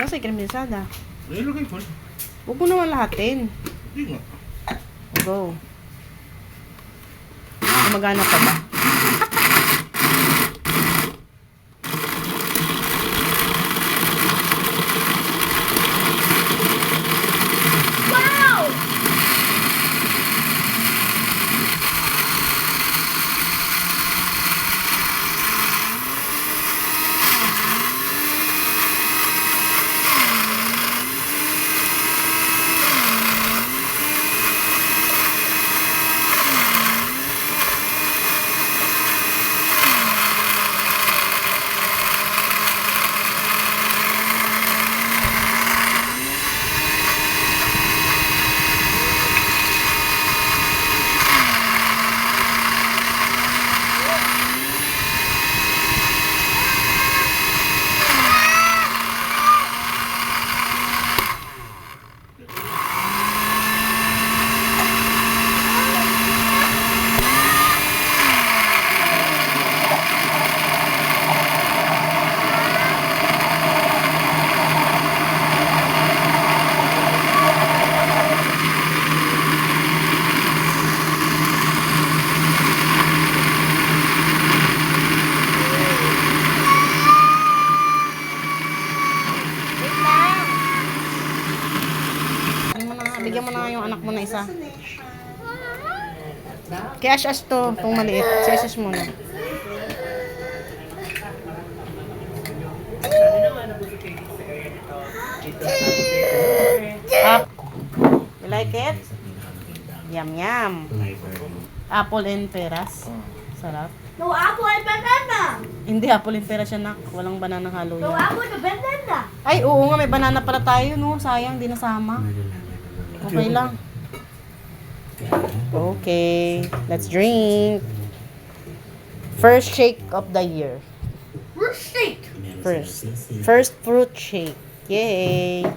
Kasi kriminalisada. Ilagay ko. Huwag mo naman lahatin. Hindi nga. Go. Gumagana pa ba? Bigyan mo na nga yung anak mo na isa. Kaya as to, itong maliit. Sa mo na. Up. You like it? Yum yum. Apple and peras. Sarap. No apple and banana. Hindi, apple and peras yan, nak. Walang banana halo No yan. apple and banana. Ay, oo nga, may banana pala tayo, no? Sayang, di nasama. Okay lang. Okay, let's drink. First shake of the year. We're shake. First fruit shake. Yay!